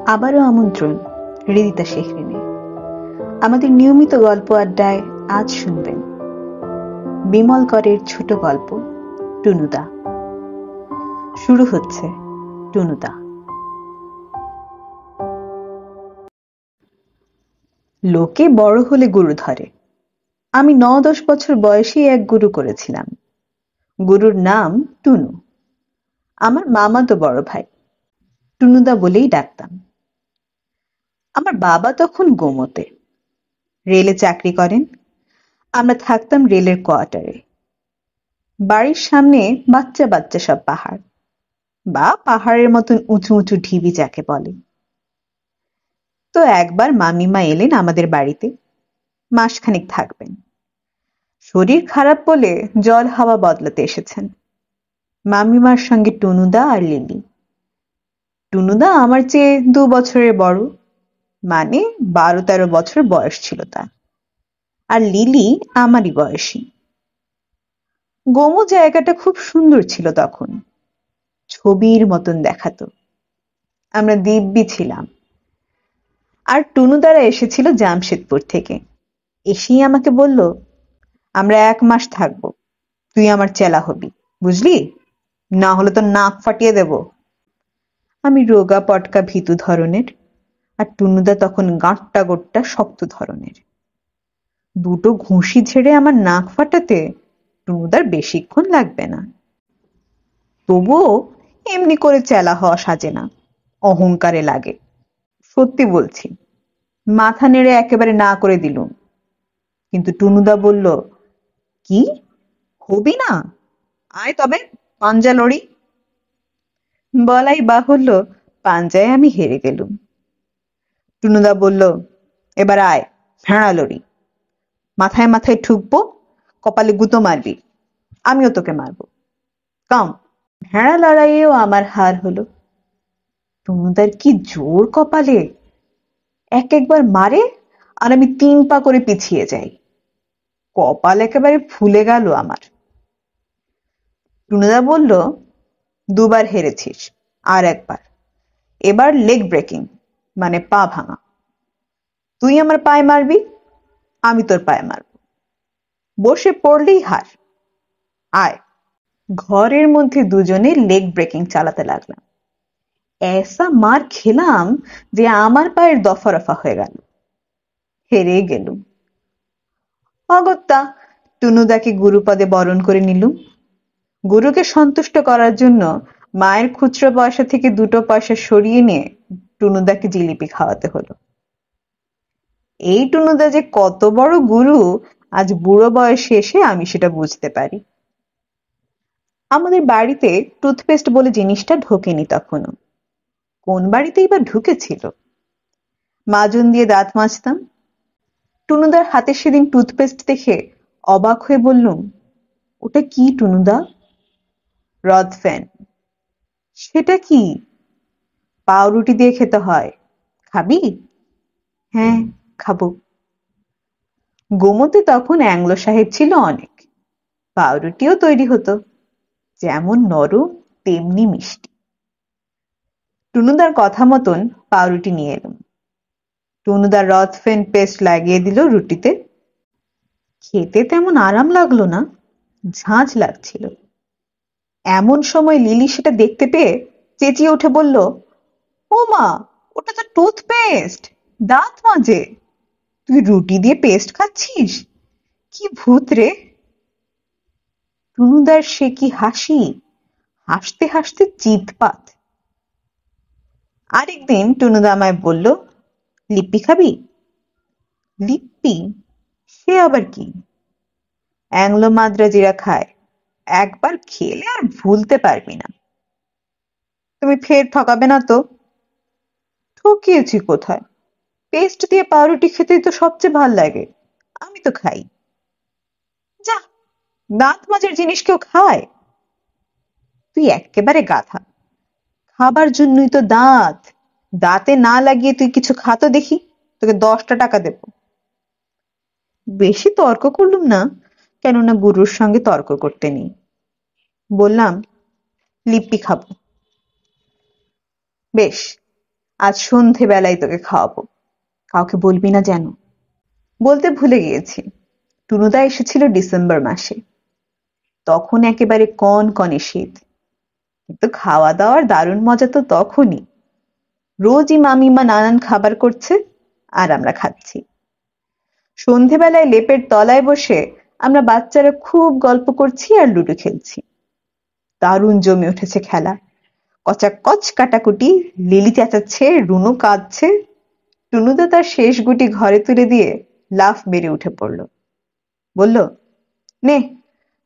আবারও আমন্ত্রণ হৃদিতা শেখরিনে। আমাদের নিয়মিত গল্প আড্ডায় আজ শুনবেন বিমল করের ছোট গল্প টুনুদা। শুরু হচ্ছে টুনুদা। লোকে বড় হলে গুরু ধরে। আমি 9-10 বছর বয়সে এক গুরু করেছিলাম। গুরুর নাম টুনু। আমার মামাতো বড় ভাই। টুনুদা বলেই ডাকতাম। আমার বাবা তখন গোমতে রেলে চাকরি করেন। আমরা থাকতাম রেলের কোয়ার্টারে। বাড়ির সামনে বাচ্চা বাচ্চা সব পাহাড়, বা পাহাড়ের মতন উঁচু উঁচু ঢিবি যাকে বলে। তো একবার মামিমা এলেন আমাদের বাড়িতে। মাসখানেক থাকবেন। শরীর খারাপ বলে জল হাওয়া বদলাতে এসেছেন। মামিমার সঙ্গে টুনুদা আর লিলি। টুনুদা আমার চেয়ে 2 বছরের বড়, মানে 12-13 বছর বয়স ছিল তার। আর লিলি আমারই বয়সী। গোমো জায়গাটা খুব সুন্দর ছিল তখন, ছবির মতন দেখাতো। আমরা দিব্যি ছিলাম। আর টুনুদারা এসেছিল জামশেদপুর থেকে। এসেই আমাকে বলল, আমরা 1 মাস থাকবো, তুই আমার চেলা হবি, বুঝলি? না হলে তো নাক ফাটিয়ে দেব। আমি রোগা পটকা ভীতু ধরনের, আর টুনুদা তখন গাঁট্টা গোট্টা শক্ত ধরনের। দুটো ঘুষি ঝেড়ে আমার নাক ফাটাতে টুনুদার বেশিক্ষণ লাগবে না। তবুও এমনি করে চেলা হওয়া সাজে না, অহংকারে লাগে। সত্যি বলছি, মাথা নেড়ে একেবারে না করে দিলুম। কিন্তু টুনুদা বলল, কি হবি না? আয় তবে, পাঞ্জা লড়ি। বলাই বাহুল্য, পাঞ্জায় আমি হেরে গেলুম। টুনুদা বলল, এবার আয়, ভেড়া লড়ি। মাথায় মাথায় ঠুকবো, কপালে গুঁতো মারবি, আমিও তোকে মারবো। কাম। ভেড়া লড়াইয়েও আমার হার হলো। টুনুদার কি জোর কপালে! একবার মারে আর আমি 3 পা করে পিছিয়ে যাই। কপাল একেবারে ফুলে গেল আমার। টুনুদা বলল, 2 বার হেরেছিস, আর একবার। এবার লেগ ব্রেকিং, মানে পা ভাঙা। তুই আমার পায়ে মারবি, আমি তোর পায়ে মারব। বসে পড়লেই হার। আয়। ঘরের মধ্যে দুজনে লেগ ব্রেকিং চালাতে লাগলাম। এসা মার খেলাম যে আমার পায়ের দফা রফা হয়ে গেল। হেরে গেলুম। অগত্যা টুনুদাকে গুরুপদে বরণ করে নিলুম। গুরুকে সন্তুষ্ট করার জন্য মায়ের খুচরো পয়সা থেকে 2 পয়সা সরিয়ে নিয়ে টুনুদাকে জিলিপি খাওয়াতে হলো। এই টুনুদা যে কত বড় গুরু আজ বুড়ো বয়সে এসে আমি সেটা বুঝতে পারি। আমাদের বাড়িতে টুথপেস্ট বলে জিনিসটা ঢোকেনি তখনও। কোন বাড়িতেই বা ঢুকেছিল? মাজন দিয়ে দাঁত মাজতাম। টুনুদার হাতে সেদিন টুথপেস্ট দেখে অবাক হয়ে বললুম, ওটা কি টুনুদা? রদফেন। সেটা কি? পাউরুটি দিয়ে খেতে হয়, খাবি? হ্যাঁ, খাবো। গোমতে তখন অ্যাংলো সাহেব ছিল অনেক। পাউরুটিও তৈরি হতো, যেমন নরম তেমনি মিষ্টি। টুনুদার কথা মতন পাউরুটি নিয়ে এলুম। টুনুদার রদফেন পেস্ট লাগিয়ে দিল রুটিতে। খেতে তেমন আরাম লাগলো না, ঝাঁঝ লাগছিল। এমন সময় লিলি সেটা দেখতে পেয়ে চেঁচিয়ে উঠে বলল, ও মা, ওটা তো টুথপেস্ট, দাঁত মাজে। তুই রুটি দিয়ে পেস্ট খাচ্ছিস? কি ভূত রে! টুনুদার সে কি হাসি, হাসতে হাসতে চিৎপাত। আরেকদিন টুনুদা আমায় বলল, লিপ্পি খাবি? লিপ্পি? সে আবার কি? অ্যাংলো মাদ্রাজিরা খায়, একবার খেলে আর ভুলতে পারবি না। তুমি ফের ঠকাবে না তো? ঠকিয়েছি কোথায়? পেস্ট দিয়ে পাউরুটি খেতেই তো সবচেয়ে ভাল লাগে, আমি তো খাই। যা, দাঁত মাজার জিনিস কেউ খায়? তুই একেবারে গাধা। খাবার জন্যই তো দাঁত। দাঁতে না লাগিয়ে তুই কিছু খাতো দেখি, তোকে 10টা টাকা দেব। বেশি তর্ক করলুম না, কেননা গুরুর সঙ্গে তর্ক করতে নেই। বললাম, লিপ্পি খাবো। বেশ, আজ সন্ধেবেলায় তোকে খাওয়াবো, কাউকে বলবি না যেন। বলতে ভুলে গিয়েছি, টুনুদা এসেছিল ডিসেম্বর মাসে। তখন একেবারে কনকনে শীত, কিন্তু খাওয়া দাওয়ার দারুণ মজা তো তখনই। রোজই মামিমা নানান খাবার করছে আর আমরা খাচ্ছি। সন্ধেবেলায় লেপের তলায় বসে আমরা বাচ্চারা খুব গল্প করছি আর লুডো খেলছি। দারুণ জমে উঠেছে খেলা। কচাকচ কাটাকুটি, লিলি চেঁচাচ্ছে, রুনু কাঁদছে। টুনুদা তার শেষ গুটি ঘরে তুলে দিয়ে লাফ মেরে উঠে পড়ল। বলল, নে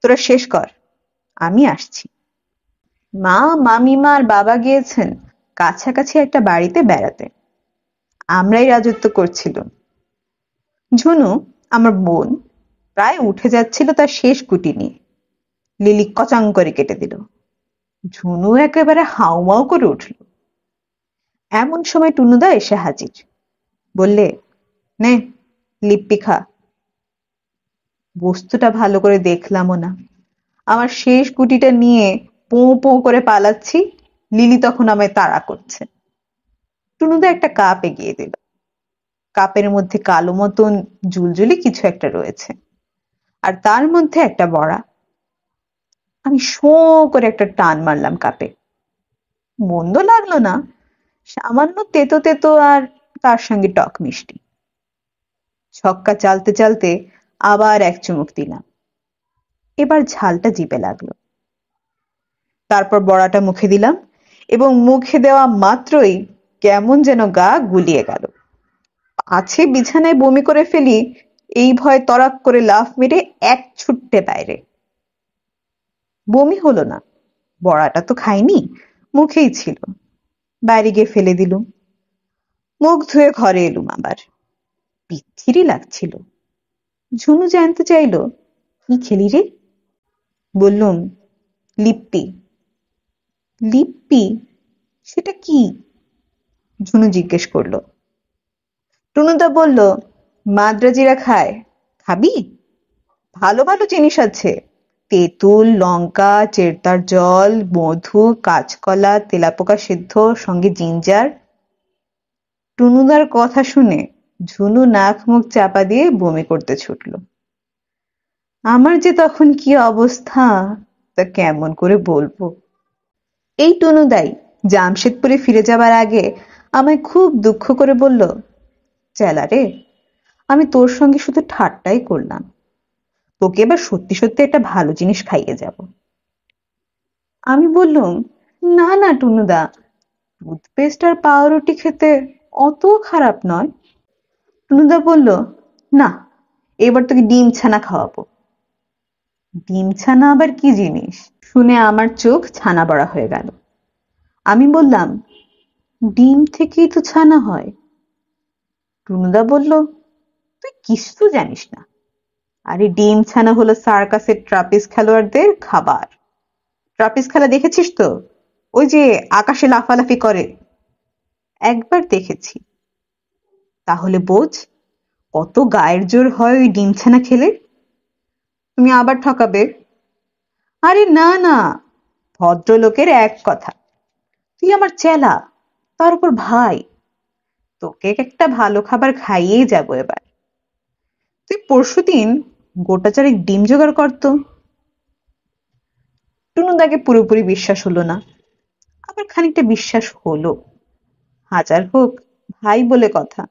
তোরা শেষ কর, আমি আসছি। মা, মামিমা আর বাবা গিয়েছেন কাছাকাছি একটা বাড়িতে বেড়াতে। আমরাই রাজত্ব করছিলাম। ঝুনু, আমার বোন, প্রায় উঠে যাচ্ছিল তার শেষ গুটি নিয়ে। লিলি কচাং করে কেটে দিল। ঝুনু একেবারে হাউমাউ করে উঠল। এমন সময় টুনুদা এসে হাজির। বললে, নে লিপ্পি খা। বস্তুটা ভালো করে দেখলামও না। আমার শেষ গুটিটা নিয়ে পোঁ পোঁ করে পালাচ্ছি, লিলি তখন আমায় তাড়া করছে। টুনুদা একটা কাপ এগিয়ে দিল। কাপের মধ্যে কালো মতন জুলজুলি কিছু একটা রয়েছে, আর তার মধ্যে একটা বড়া। আমি শোঁ করে একটা টান মারলাম কাপে। মন্দ লাগলো না, সামান্য তেতো তেতো আর তার সঙ্গে টক মিষ্টি। ছক্কা চালতে চালতে আবার এক চুমুক দিলাম। এবার ঝালটা জিভে লাগলো। তারপর বড়াটা মুখে দিলাম এবং মুখে দেওয়া মাত্রই কেমন যেন গা গুলিয়ে গেল। আছে বিছানায় বমি করে ফেলি এই ভয় তরাক করে লাফ মেরে এক ছুট্টে বাইরে। বমি হলো না, বড়াটা তো খাইনি, মুখেই ছিল। বাইরে গিয়ে ফেলে দিলুম। মুখ ধুয়ে ঘরে এলুম আবার। বিচ্ছিরি লাগছিল। ঝুনু জানতে চাইলো, কি খেলি রে? বললুম, লিপ্পি। লিপ্পি? সেটা কি? ঝুনু জিজ্ঞেস করলো। টুনুদা বলল, মাদ্রাজিরা খায়, খাবি? ভালো ভালো জিনিস আছে, তেঁতুল, লঙ্কা, চেরতার জল, মধু, কাঁচকলা, তেলাপোকা সিদ্ধ, সঙ্গে জিঞ্জার। টুনুদার কথা শুনে ঝুনু নাক মুখ চাপা দিয়ে বমি করতে ছুটল। আমার যে তখন কি অবস্থা তা কেমন করে বলবো। এই টুনুদাই জামশেদপুরে ফিরে যাবার আগে আমায় খুব দুঃখ করে বলল, চেলা রে, আমি তোর সঙ্গে শুধু ঠাট্টাই করলাম, তোকে এবার সত্যি সত্যি একটা ভালো জিনিস খাইয়ে যাব। আমি বললুম, না না টুনুদা, টুথপেস্ট আর পাউরুটি খেতে অত খারাপ নয়। টুনুদা বলল, না, এবার তোকে ডিম ছানা খাওয়াবো। ডিম ছানা আবার কি জিনিস? শুনে আমার চোখ ছানা বড়া হয়ে গেল। আমি বললাম, ডিম থেকেই তো ছানা হয়। টুনুদা বলল, তুই কিছু জানিস না। আরে ডিম ছানা হলো সার্কাসের ট্রাপিস খেলোয়াড়দের খাবার। ট্রাপিস খেলা দেখেছিস তো? ওই যে আকাশে লাফালাফি করে। একবার দেখেছি। তাহলে বোঝ কত গায়ের জোর হয় ওই ডিম ছানা খেলে। তুমি আবার ঠকাবে। আরে না না, ভদ্রলোকের এক কথা। তুই আমার চেলা, তার উপর ভাই। তোকে একটা ভালো খাবার খাইয়েই যাবো এবার। তুই পরশুদিন গোটা চারেক ডিম জোগাড় করতো। টুনুদাকে পুরোপুরি বিশ্বাস হলো না, আবার খানিকটা বিশ্বাস হলো। হাজার হোক, ভাই বলে কথা।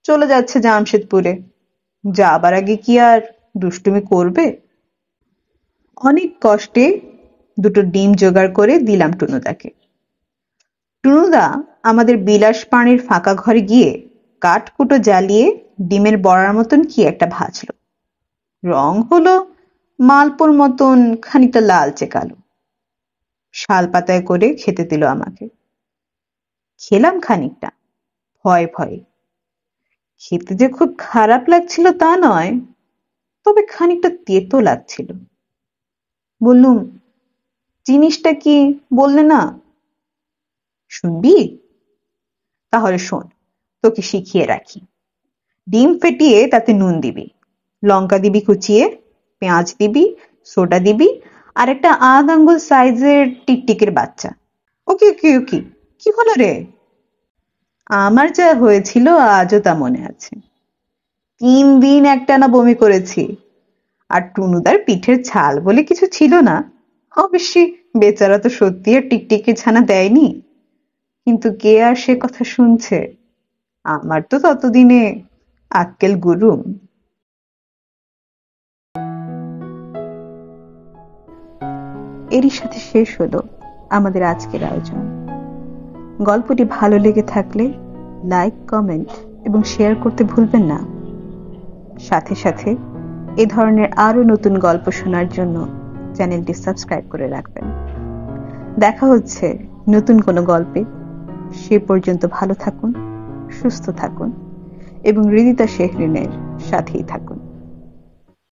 চলে যাচ্ছে জামশেদপুরে, যাবার আগে কি আর দুষ্টুমি করবে? অনেক কষ্টে দুটো ডিম জোগাড় করে দিলাম টুনুদাকে। টুনুদা আমাদের বিলাস পানির ফাঁকা ঘরে গিয়ে কাঠকুটো জ্বালিয়ে ডিমের বড়ার মতন কি একটা ভাজলো। রং হলো মালপোর মতন খানিকটা লালচে কালো। শাল পাতায় করে খেতে দিল আমাকে। খেলাম খানিকটা, ভয়ে ভয়ে। খেতে যে খুব খারাপ লাগছিল তা নয়, তবে খানিকটা তেতো লাগছিল। বললুম, জিনিসটা কি বললে না? শুনবি? তাহলে শোন, তোকে শিখিয়ে রাখি। ডিম ফেটিয়ে তাতে নুন দিবি, লঙ্কা দিবি কুচিয়ে, পেঁয়াজ দিবি, সোডা দিবি, আর একটা আধ আঙ্গুল সাইজের টিকটিকের বাচ্চা। ওকে ওকে ওকে, কি হলো রে? আমার যা হয়েছিল আজও তা মনে আছে। 3 দিন একটানা বমি করেছি। আর টুনুদার পিঠের ছাল বলে কিছু ছিল না। অবশ্যই বেচারা তো সত্যি আর টিকটিকি ছানা দেয়নি, কিন্তু কে আর সে কথা শুনছে। আমার তো ততদিনে আক্কেল গুরুম। এরই সাথে শেষ হলো আমাদের আজকের আয়োজন। গল্পটি ভালো লেগে থাকলে লাইক, কমেন্ট এবং শেয়ার করতে ভুলবেন না। সাথে সাথে এ ধরনের আরো নতুন গল্প শোনার জন্য চ্যানেলটি সাবস্ক্রাইব করে রাখবেন। দেখা হচ্ছে নতুন কোনো গল্পে। সে পর্যন্ত ভালো থাকুন, সুস্থ থাকুন এবং হৃদিতা শেহরিনের সাথেই থাকুন।